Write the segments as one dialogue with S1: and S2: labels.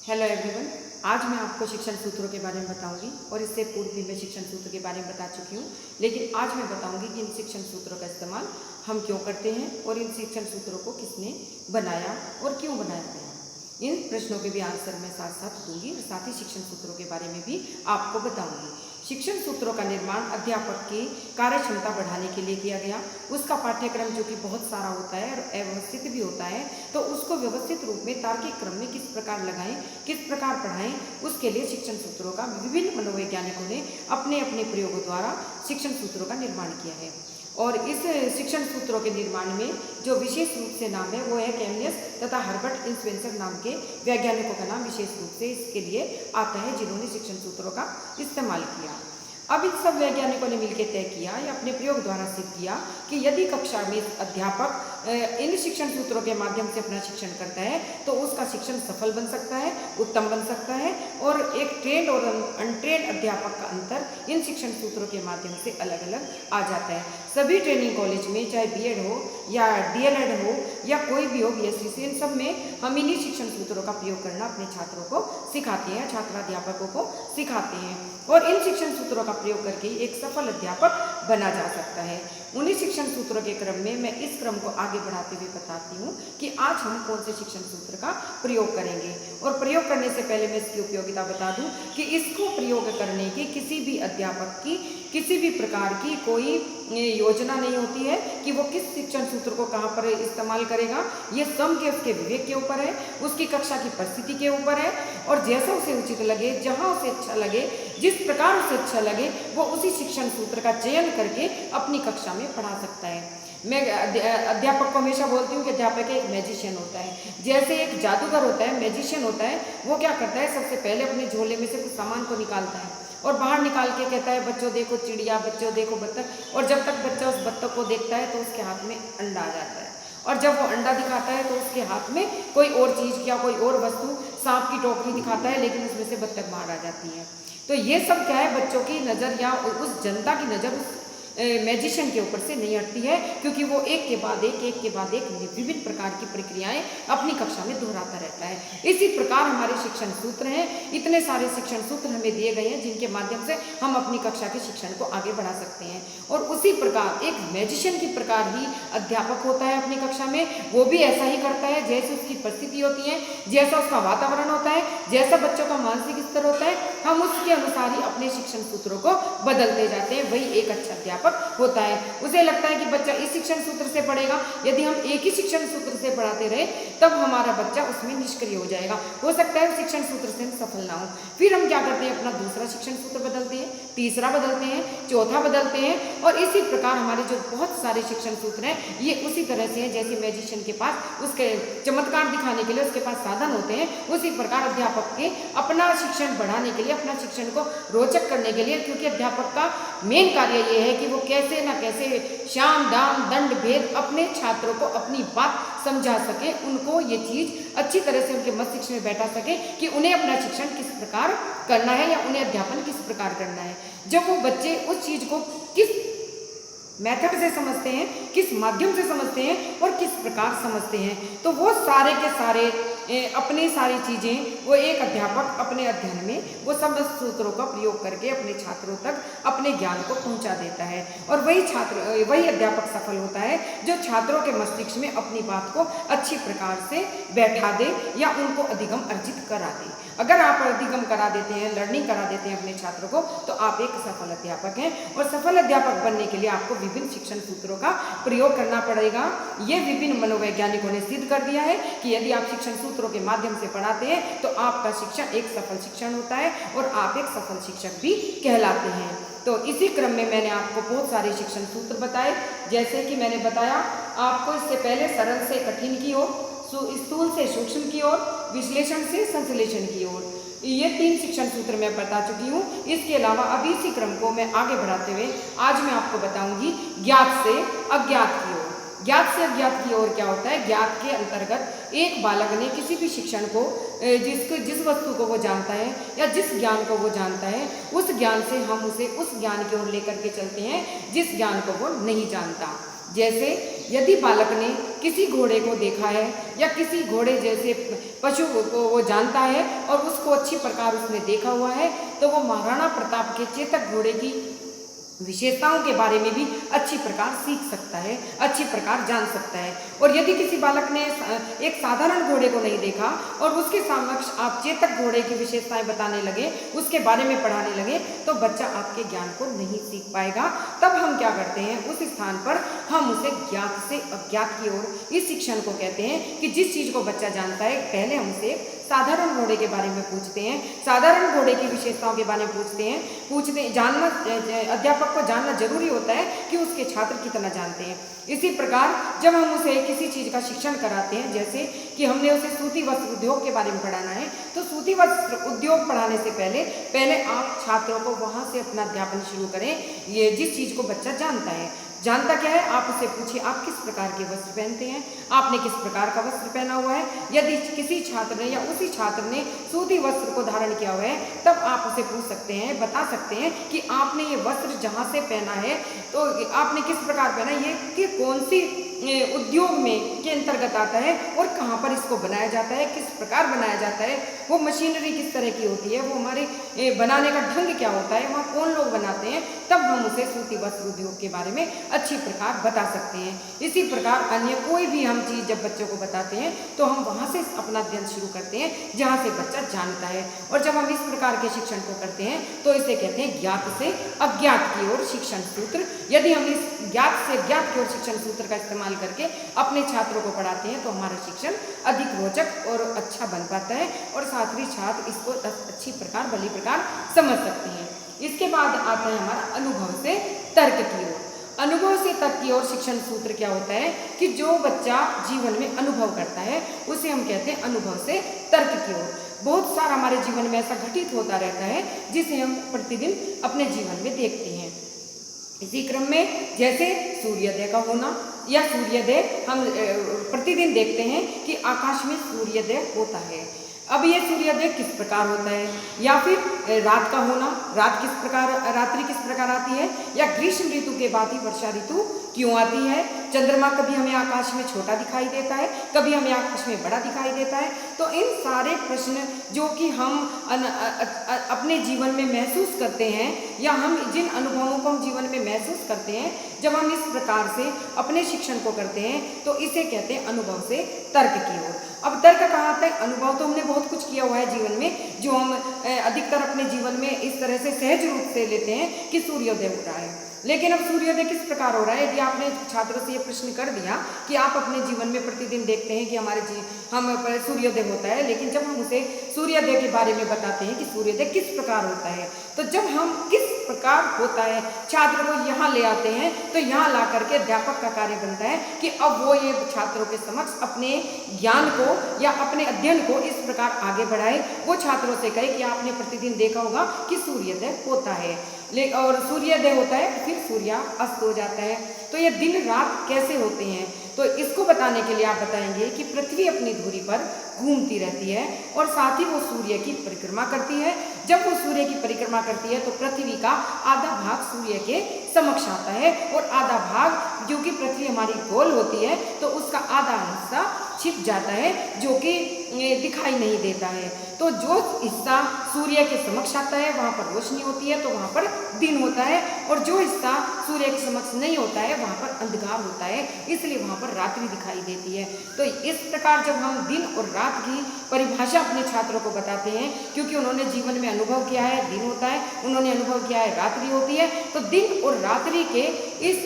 S1: Hello everyone. आज मैं आपको शिक्षण सूत्रों के बारे में बताऊंगी और इससे पूर्व भी मैं शिक्षण सूत्र के बारे में बता चुकी हूँ, लेकिन आज मैं बताऊंगी कि इन शिक्षण सूत्रों का इस्तेमाल हम क्यों करते हैं और इन शिक्षण सूत्रों को किसने बनाया और क्यों बनाया गया। इन प्रश्नों के भी आंसर मैं साथ साथ दूंगी और साथ ही शिक्षण सूत्रों के बारे में भी आपको बताऊंगी। शिक्षण सूत्रों का निर्माण अध्यापक की कार्यक्षमता बढ़ाने के लिए किया गया। उसका पाठ्यक्रम जो कि बहुत सारा होता है और अव्यवस्थित भी होता है, तो उसको व्यवस्थित रूप में तार्किक क्रम में किस प्रकार लगाएं, किस प्रकार पढ़ाएं, उसके लिए शिक्षण सूत्रों का विभिन्न मनोवैज्ञानिकों ने अपने अपने प्रयोगों द्वारा शिक्षण सूत्रों का निर्माण किया है। और इस शिक्षण सूत्रों के निर्माण में जो विशेष रूप से नाम है वो है कैमनियस तथा हर्बर्ट स्पेंसर नाम के वैज्ञानिकों का नाम विशेष रूप से इसके लिए आता है, जिन्होंने शिक्षण सूत्रों का इस्तेमाल किया। अब इन सब वैज्ञानिकों ने मिलकर तय किया या अपने प्रयोग द्वारा सिद्ध किया कि यदि कक्षा में अध्यापक इन शिक्षण सूत्रों के माध्यम से अपना शिक्षण करता है तो उसका शिक्षण सफल बन सकता है, उत्तम बन सकता है। और एक ट्रेंड और अनट्रेंड अध्यापक का अंतर इन शिक्षण सूत्रों के माध्यम से अलग अलग आ जाता है। सभी ट्रेनिंग कॉलेज में, चाहे बीएड हो या डीएलएड हो या कोई भी हो, बीएससी, इन सब में हम इन्हीं शिक्षण सूत्रों का प्रयोग करना अपने छात्रों को सिखाते हैं, छात्राध्यापकों को सिखाते हैं। और इन शिक्षण सूत्रों का प्रयोग करके एक सफल अध्यापक बना जा सकता है। उन्हीं शिक्षण सूत्रों के क्रम में मैं इस क्रम को आगे बढ़ाते हुए बताती हूँ कि आज हम कौन से शिक्षण सूत्र का प्रयोग करेंगे। और प्रयोग करने से पहले मैं इसकी उपयोगिता बता दूँ कि इसको प्रयोग करने की किसी भी अध्यापक की किसी भी प्रकार की कोई योजना नहीं होती है कि वो किस शिक्षण सूत्र को कहाँ पर इस्तेमाल करेगा। ये स्वयं के उसके विवेक के ऊपर है, उसकी कक्षा की परिस्थिति के ऊपर है, और जैसा उसे उचित लगे, जहाँ उसे अच्छा लगे, जिस प्रकार उसे अच्छा लगे, वो उसी शिक्षण सूत्र का चयन करके अपनी कक्षा में पढ़ा सकता है। मैं अध्यापक को हमेशा बोलती हूँ कि अध्यापक एक मैजिशियन होता है। जैसे एक जादूगर होता है, मैजिशियन होता है, वो क्या करता है, सबसे पहले अपने झोले में से कुछ सामान को निकालता है और बाहर निकाल के कहता है, बच्चों देखो चिड़िया, बच्चों देखो बत्तख। और जब तक बच्चा उस बत्तख को देखता है तो उसके हाथ में अंडा आ जाता है, और जब वो अंडा दिखाता है तो उसके हाथ में कोई और चीज़ या कोई और वस्तु, सांप की टोकरी दिखाता है, लेकिन उसमें से बत्तख बाहर आ जाती है। तो ये सब क्या है, बच्चों की नज़र या उस जनता की नज़र उस मैजिशियन के ऊपर से नहीं हटती है, क्योंकि वो एक के बाद एक विभिन्न प्रकार की प्रक्रियाएं अपनी कक्षा में दोहराता रहता है। इसी प्रकार हमारे शिक्षण सूत्र हैं। इतने सारे शिक्षण सूत्र हमें दिए गए हैं जिनके माध्यम से हम अपनी कक्षा के शिक्षण को आगे बढ़ा सकते हैं। और उसी प्रकार एक मैजिशियन की प्रकार ही अध्यापक होता है अपनी कक्षा में। वो भी ऐसा ही करता है जैसे उसकी परिस्थिति होती है, जैसा उसका वातावरण होता है, जैसा बच्चों का मानसिक स्तर होता है, हम उसके अनुसार ही अपने शिक्षण सूत्रों को बदलते जाते हैं। वही एक अच्छा अध्यापक होता है। उसे लगता है कि बच्चा इस शिक्षण सूत्र से पढ़ेगा, यदि हम एक ही शिक्षण सूत्र से पढ़ाते रहे तब हमारा बच्चा उसमें निष्क्रिय हो जाएगा, हो सकता है शिक्षण सूत्र से हम सफल ना हो। फिर हम क्या करते हैं, अपना दूसरा शिक्षण सूत्र बदलते हैं, तीसरा बदलते हैं, चौथा बदलते हैं, और इसी प्रकार हमारे जो बहुत सारे शिक्षण सूत्र हैं ये उसी तरह से हैं जैसे मैजिशियन के पास उसके चमत्कार दिखाने के लिए उसके पास साधन होते हैं, उसी प्रकार अध्यापक के अपना शिक्षण बढ़ाने के लिए, अपना शिक्षण को रोचक करने के लिए, क्योंकि अध्यापक का मेन कार्य ये है कि वो कैसे ना कैसे शाम दाम दंड भेद अपने छात्रों को अपनी बात समझा सके, उनको ये चीज़ अच्छी तरह से उनके मस्तिष्क में बैठा सके कि उन्हें अपना शिक्षण किस प्रकार करना है या उन्हें अध्यापन किस प्रकार करना है। जब वो बच्चे उस चीज़ को किस मेथड से समझते हैं, किस माध्यम से समझते हैं और किस प्रकार समझते हैं, तो वो सारे के सारे अपनी सारी चीज़ें वो एक अध्यापक अपने अध्ययन में वो सब सूत्रों का प्रयोग करके अपने छात्रों तक अपने ज्ञान को पहुंचा देता है। और वही अध्यापक सफल होता है जो छात्रों के मस्तिष्क में अपनी बात को अच्छी प्रकार से बैठा दे या उनको अधिगम अर्जित करा दे। अगर आप अधिगम करा देते हैं, लर्निंग करा देते हैं अपने छात्रों को, तो आप एक सफल अध्यापक हैं। और सफल अध्यापक बनने के लिए आपको विभिन्न शिक्षण सूत्रों का प्रयोग करना पड़ेगा। ये विभिन्न मनोवैज्ञानिकों ने सिद्ध कर दिया है कि यदि आप शिक्षण सूत्रों के माध्यम से पढ़ाते हैं तो आपका शिक्षण एक सफल शिक्षण होता है और आप एक सफल शिक्षक भी कहलाते हैं। तो इसी क्रम में मैंने आपको बहुत सारे शिक्षण सूत्र बताए। जैसे कि मैंने बताया आपको इससे पहले सरल से कठिन की ओर, स्थूल से सूक्ष्म की ओर, विश्लेषण से संश्लेषण की ओर, ये 3 शिक्षण सूत्र मैं बता चुकी हूँ। इसके अलावा अभी इसी क्रम को मैं आगे बढ़ाते हुए आज मैं आपको बताऊंगी ज्ञात से अज्ञात की ओर। ज्ञात से अज्ञात की ओर क्या होता है, ज्ञात के अंतर्गत एक बालक ने किसी भी शिक्षण को जिस वस्तु को वो जानता है या जिस ज्ञान को वो जानता है, उस ज्ञान से हम उसे उस ज्ञान की ओर लेकर के चलते हैं जिस ज्ञान को वो नहीं जानता। जैसे यदि बालक ने किसी घोड़े को देखा है या किसी घोड़े जैसे पशु को वो जानता है और उसको अच्छी प्रकार उसने देखा हुआ है, तो वो महाराणा प्रताप के चेतक घोड़े की विशेषताओं के बारे में भी अच्छी प्रकार सीख सकता है, अच्छी प्रकार जान सकता है। और यदि किसी बालक ने एक साधारण घोड़े को नहीं देखा और उसके समक्ष आप चेतक घोड़े की विशेषताएं बताने लगे, उसके बारे में पढ़ाने लगे, तो बच्चा आपके ज्ञान को नहीं सीख पाएगा। तब हम क्या करते हैं, उस स्थान पर हम उसे ज्ञात से अज्ञात की ओर इस शिक्षण को कहते हैं कि जिस चीज़ को बच्चा जानता है पहले हम उसे साधारण घोड़े के बारे में पूछते हैं, साधारण घोड़े की विशेषताओं के बारे में पूछते जानना अध्यापक को जानना जरूरी होता है कि उसके छात्र कितना जानते हैं। इसी प्रकार जब हम उसे किसी चीज़ का शिक्षण कराते हैं, जैसे कि हमने उसे सूती वस्त्र उद्योग के बारे में पढ़ाना है, तो सूती वस्त्र उद्योग पढ़ाने से पहले आप छात्रों को वहाँ से अपना अध्यापन शुरू करें। ये जिस चीज़ को बच्चा जानता क्या है, आप उसे पूछिए आप किस प्रकार के वस्त्र पहनते हैं, आपने किस प्रकार का वस्त्र पहना हुआ है। यदि किसी छात्र ने या उसी छात्र ने सूती वस्त्र को धारण किया हुआ है, तब आप उसे पूछ सकते हैं, बता सकते हैं कि आपने ये वस्त्र जहाँ से पहना है तो आपने किस प्रकार पहना, ये कि कौन सी उद्योग में के अंतर्गत आता है और कहाँ पर इसको बनाया जाता है, किस प्रकार बनाया जाता है, वो मशीनरी किस तरह की होती है, वो हमारे बनाने का ढंग क्या होता है, वहाँ कौन लोग बनाते हैं, तब हम उसे सूती वस्त्र उद्योग के बारे में अच्छी प्रकार बता सकते हैं। इसी प्रकार अन्य कोई भी हम चीज़ जब बच्चों को बताते हैं तो हम वहाँ से अपना अध्ययन शुरू करते हैं जहाँ से बच्चा जानता है। और जब हम इस प्रकार के शिक्षण को करते हैं तो इसे कहते हैं ज्ञात से अज्ञात की ओर शिक्षण सूत्र। यदि हम इस ज्ञात से ज्ञात की ओर शिक्षण सूत्र का इस्तेमाल करके अपने छात्रों को पढ़ाते हैं तो हमारा शिक्षण अधिक रोचक और अच्छा बन पाता है और साथ ही छात्र इसको अच्छी प्रकार भली प्रकार समझ सकते हैं। इसके बाद आता है हमारा अनुभव से तर्क की ओर। अनुभव से तर्क की ओर शिक्षण सूत्र क्या होता है कि जो बच्चा जीवन में अनुभव करता है उसे हम कहते हैं अनुभव से तर्क की ओर। बहुत सारा हमारे जीवन में ऐसा घटित होता रहता है जिसे हम प्रतिदिन अपने जीवन में देखते हैं। इसी क्रम में जैसे सूर्योदय का होना या सूर्योदय हम प्रतिदिन देखते हैं कि आकाश में सूर्योदय होता है। अब ये सूर्योदय किस प्रकार होता है, या फिर रात का होना, रात किस प्रकार, रात्रि किस प्रकार आती है, या ग्रीष्म ऋतु के बाद ही वर्षा ऋतु क्यों आती है। चंद्रमा कभी हमें आकाश में छोटा दिखाई देता है, कभी हमें आकाश में बड़ा दिखाई देता है। तो इन सारे प्रश्न जो कि हम अपने जीवन में महसूस करते हैं या हम जिन अनुभवों को हम जीवन में महसूस करते हैं, जब हम इस प्रकार से अपने शिक्षण को करते हैं तो इसे कहते हैं अनुभव से तर्क की ओर। अब तर्क कहाँ आता है, अनुभव तो हमने बहुत कुछ किया हुआ है जीवन में जो हम अधिकतर अपने जीवन में इस तरह से सहज रूप से लेते हैं कि सूर्योदय हो रहा है। लेकिन अब सूर्योदय किस प्रकार हो रहा है, यदि आपने छात्रों से ये प्रश्न कर दिया कि आप अपने जीवन में प्रतिदिन देखते हैं कि हम सूर्योदय होता है, लेकिन जब हम उसे सूर्योदय के बारे में बताते हैं कि सूर्योदय किस प्रकार होता है, तो जब हम किस प्रकार होता है छात्र को यहाँ ले आते हैं तो यहाँ ला करके अध्यापक का कार्य बनता है कि अब वो ये छात्रों के समक्ष अपने ज्ञान को या अपने अध्ययन को इस प्रकार आगे बढ़ाए। वो छात्रों से कहे कि आपने प्रतिदिन देखा होगा कि सूर्योदय होता है और सूर्योदय होता है फिर सूर्यास्त हो जाता है, तो ये दिन रात कैसे होते हैं। तो इसको बताने के लिए आप बताएंगे कि पृथ्वी अपनी धुरी पर घूमती रहती है और साथ ही वो सूर्य की परिक्रमा करती है। जब वो सूर्य की परिक्रमा करती है तो पृथ्वी का आधा भाग सूर्य के समक्ष आता है और आधा भाग, जो कि पृथ्वी हमारी गोल होती है तो उसका आधा हिस्सा छिप जाता है जो कि दिखाई नहीं देता है। तो जो हिस्सा सूर्य के समक्ष आता है वहाँ पर रोशनी होती है तो वहाँ पर दिन होता है, और जो हिस्सा सूर्य के समक्ष नहीं होता है वहाँ पर अंधकार होता है, इसलिए वहाँ पर रात्रि दिखाई देती है। तो इस प्रकार जब हम दिन और रात की परिभाषा अपने छात्रों को बताते हैं, क्योंकि उन्होंने जीवन में अनुभव किया है दिन होता है, उन्होंने अनुभव किया है रात्रि होती है, तो दिन और रात्रि के इस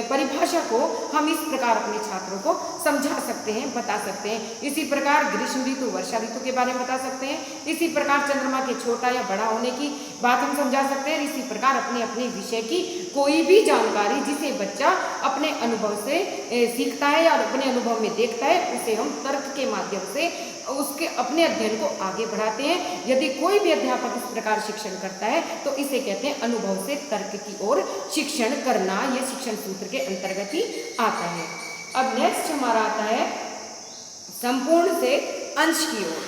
S1: परिभाषा को हम इस प्रकार अपने छात्रों को समझा सकते हैं, बता सकते हैं। इसी प्रकार ग्रीष्म ऋतु वर्षा ऋतु के बारे में बता सकते हैं। इसी प्रकार चंद्रमा के छोटा या बड़ा होने की बात हम समझा सकते हैं। इसी प्रकार अपने अपने विषय की कोई भी जानकारी जिसे बच्चा अपने अनुभव से सीखता है या अपने अनुभव में देखता है, उसे हम तर्क के माध्यम से उसके अपने अध्ययन को आगे बढ़ाते हैं। यदि कोई भी अध्यापक इस प्रकार शिक्षण करता है तो इसे कहते हैं अनुभव से तर्क की ओर शिक्षण करना। यह शिक्षण सूत्र के अंतर्गत ही आता है। अब नेक्स्ट हमारा आता है संपूर्ण से अंश की ओर।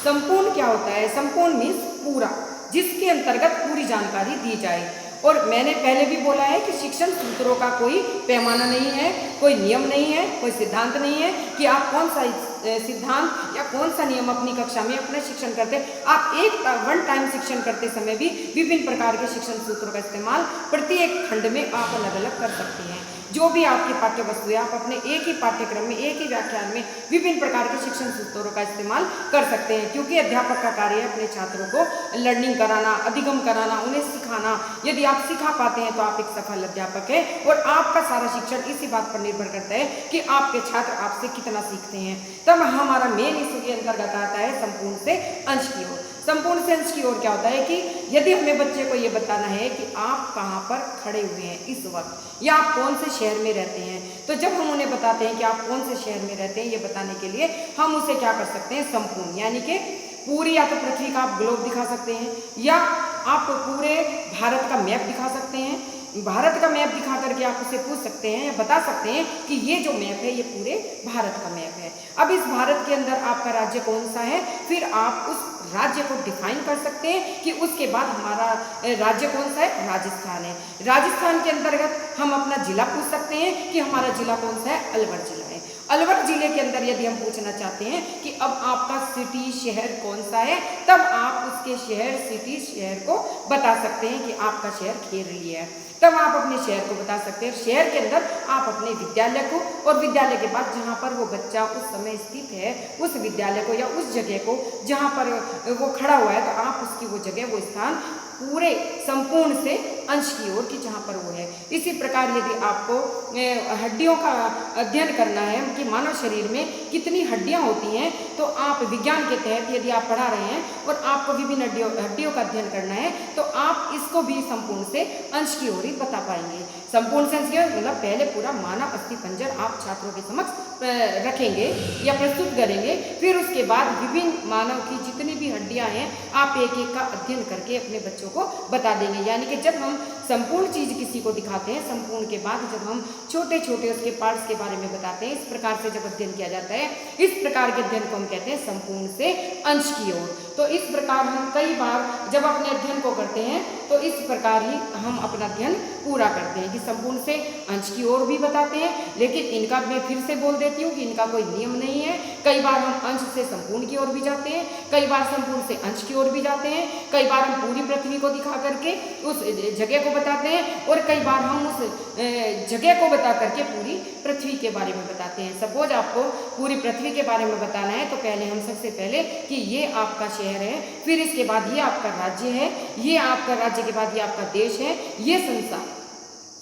S1: संपूर्ण क्या होता है, संपूर्ण मीन्स पूरा, जिसके अंतर्गत पूरी जानकारी दी जाए। और मैंने पहले भी बोला है कि शिक्षण सूत्रों का कोई पैमाना नहीं है, कोई नियम नहीं है, कोई सिद्धांत नहीं है कि आप कौन सा सिद्धांत या कौन सा नियम अपनी कक्षा में अपना शिक्षण करते। आप वन टाइम शिक्षण करते समय भी विभिन्न प्रकार के शिक्षण सूत्रों का इस्तेमाल प्रत्येक खंड में आप अलग अलग कर सकते हैं। जो भी आपकी पाठ्य वस्तु है, आप अपने एक ही पाठ्यक्रम में एक ही व्याख्यान में विभिन्न प्रकार के शिक्षण सूत्रों का इस्तेमाल कर सकते हैं, क्योंकि अध्यापक का कार्य है अपने छात्रों को लर्निंग कराना, अधिगम कराना, उन्हें सिखाना। यदि आप सिखा पाते हैं तो आप एक सफल अध्यापक है और आपका सारा शिक्षण इसी बात पर निर्भर करता है कि आपके छात्र आपसे कितना सीखते हैं। तब हमारा मेन इसके अंतर्गत आता है संपूर्ण से अंश की ओर। संपूर्ण से अंश की ओर क्या होता है कि यदि हमें बच्चे को ये बताना है कि आप कहाँ पर खड़े हुए हैं इस वक्त, या आप कौन से शहर में रहते हैं, तो जब हम उन्हें बताते हैं कि आप कौन से शहर में रहते हैं, ये बताने के लिए हम उसे क्या कर सकते हैं, संपूर्ण, यानी कि पूरी या तो पृथ्वी का आप ग्लोब दिखा सकते हैं, या आप पूरे भारत का मैप दिखा सकते हैं। भारत का मैप दिखा करके आप उसे पूछ सकते हैं या बता सकते हैं कि ये जो मैप है ये पूरे भारत का मैप है। अब इस भारत के अंदर आपका राज्य कौन सा है, फिर आप उस राज्य को डिफाइन कर सकते हैं कि उसके बाद हमारा राज्य कौन सा है, राजस्थान है। राजस्थान के अंतर्गत हम अपना जिला पूछ सकते हैं कि हमारा जिला कौन सा है, अलवर जिला है। अलवर जिले के अंदर यदि हम पूछना चाहते हैं कि अब आपका सिटी शहर कौन सा है, तब आप उसके शहर सिटी शहर को बता सकते हैं कि आपका शहर खेरली है, तब आप अपने शहर को बता सकते हैं। शहर के अंदर आप अपने विद्यालय को, और विद्यालय के बाद जहाँ पर वो बच्चा उस समय स्थित है उस विद्यालय को या उस जगह को जहाँ पर वो खड़ा हुआ है, तो आप उसकी वो जगह, वो स्थान पूरे संपूर्ण से अंश की ओर की जहाँ पर वो है। इसी प्रकार यदि आपको हड्डियों का अध्ययन करना है कि मानव शरीर में कितनी हड्डियाँ होती हैं, तो आप विज्ञान के तहत यदि आप पढ़ा रहे हैं और आपको विभिन्न हड्डियों का अध्ययन करना है, तो आप इसको भी संपूर्ण से अंश की ओर ही बता पाएंगे। संपूर्ण से अंश की ओर मतलब पहले पूरा मानव अस्थि पंजर आप छात्रों के समक्ष रखेंगे या प्रस्तुत करेंगे, फिर उसके बाद विभिन्न मानव की जितनी भी हड्डियां हैं आप एक एक का अध्ययन करके अपने बच्चों को बता देंगे। यानी कि जब हम संपूर्ण चीज किसी को दिखाते हैं, संपूर्ण के बाद जब हम छोटे छोटे उसके पार्ट्स के बारे में बताते हैं, इस प्रकार से जब अध्ययन किया जाता है, इस प्रकार के अध्ययन को हम कहते हैं संपूर्ण से अंश की ओर। तो इस प्रकार हम कई बार जब अपने अध्ययन को करते हैं तो इस प्रकार ही हम अपना अध्ययन पूरा करते हैं कि संपूर्ण से अंश की ओर भी बताते हैं, लेकिन इनका मैं फिर से बोल देती हूँ कि इनका कोई नियम नहीं है। कई बार हम अंश से संपूर्ण की ओर भी जाते हैं, कई बार संपूर्ण से अंश की ओर भी जाते हैं, कई बार हम पूरी पृथ्वी को दिखा करके उस जगह को बताते हैं, और कई बार हम उस जगह को बता करके पूरी पृथ्वी के बारे में बताते हैं। सपोज आपको पूरी पृथ्वी के बारे में बताना है, तो पहले हम सबसे पहले कि ये आपका शहर है, फिर इसके बाद ये आपका राज्य है, ये आपका राज्य के बाद ये आपका देश है, ये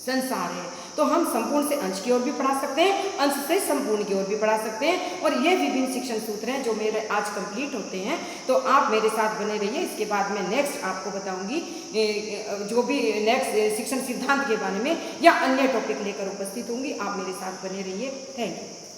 S1: संसार है। तो हम संपूर्ण से अंश की ओर भी पढ़ा सकते हैं, अंश से संपूर्ण की ओर भी पढ़ा सकते हैं, और ये विभिन्न शिक्षण सूत्र हैं जो मेरे आज कंप्लीट होते हैं। तो आप मेरे साथ बने रहिए। इसके बाद मैं नेक्स्ट आपको बताऊंगी जो भी नेक्स्ट शिक्षण सिद्धांत के बारे में या अन्य टॉपिक लेकर उपस्थित होंगी। आप मेरे साथ बने रहिए। Thank you.